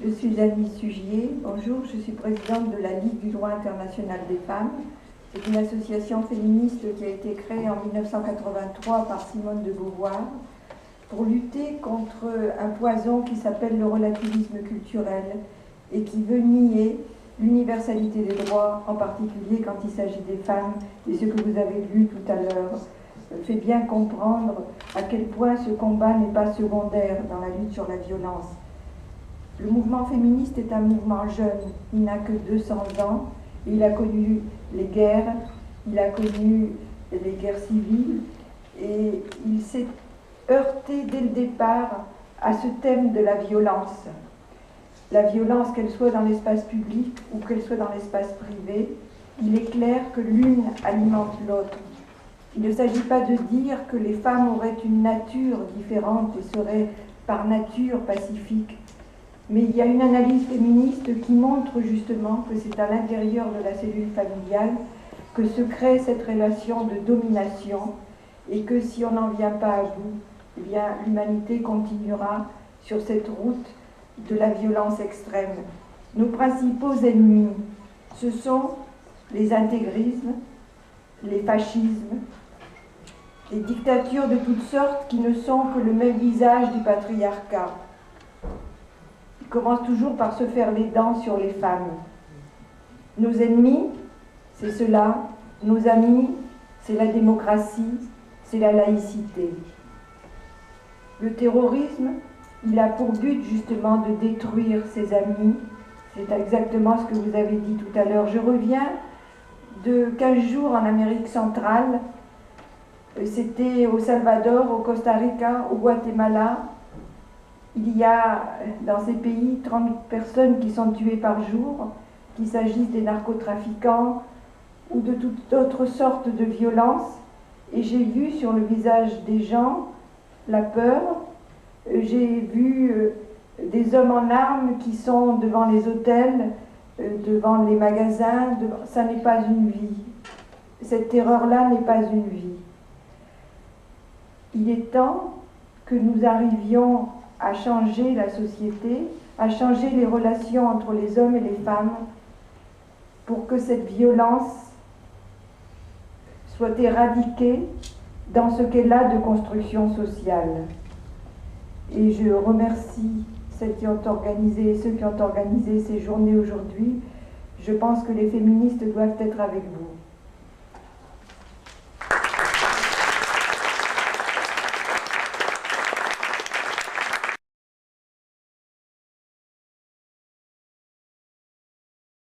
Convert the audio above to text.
Je suis Annie Sugier. Bonjour, je suis présidente de la Ligue du droit international des femmes. C'est une association féministe qui a été créée en 1983 par Simone de Beauvoir pour lutter contre un poison qui s'appelle le relativisme culturel et qui veut nier l'universalité des droits, en particulier quand il s'agit des femmes. Et ce que vous avez vu tout à l'heure fait bien comprendre à quel point ce combat n'est pas secondaire dans la lutte sur la violence. Le mouvement féministe est un mouvement jeune, il n'a que 200 ans, et il a connu les guerres, il a connu les guerres civiles, et il s'est heurté dès le départ à ce thème de la violence. La violence, qu'elle soit dans l'espace public ou qu'elle soit dans l'espace privé, il est clair que l'une alimente l'autre. Il ne s'agit pas de dire que les femmes auraient une nature différente et seraient par nature pacifiques. Mais il y a une analyse féministe qui montre justement que c'est à l'intérieur de la cellule familiale que se crée cette relation de domination et que si on n'en vient pas à bout, eh bien l'humanité continuera sur cette route de la violence extrême. Nos principaux ennemis, ce sont les intégrismes, les fascismes, les dictatures de toutes sortes qui ne sont que le même visage du patriarcat. Commence toujours par se faire les dents sur les femmes. Nos ennemis, c'est cela. Nos amis, c'est la démocratie, c'est la laïcité. Le terrorisme, il a pour but justement de détruire ses amis. C'est exactement ce que vous avez dit tout à l'heure. Je reviens de 15 jours en Amérique centrale. C'était au Salvador, au Costa Rica, au Guatemala. Il y a dans ces pays 30 personnes qui sont tuées par jour, qu'il s'agisse des narcotrafiquants ou de toute autre sorte de violence. Et j'ai vu sur le visage des gens la peur. J'ai vu des hommes en armes qui sont devant les hôtels, devant les magasins. Ça n'est pas une vie. Cette terreur-là n'est pas une vie. Il est temps que nous arrivions à changer la société, à changer les relations entre les hommes et les femmes pour que cette violence soit éradiquée dans ce qu'elle a de construction sociale. Et je remercie celles qui ont organisé et ceux qui ont organisé ces journées aujourd'hui. Je pense que les féministes doivent être avec vous.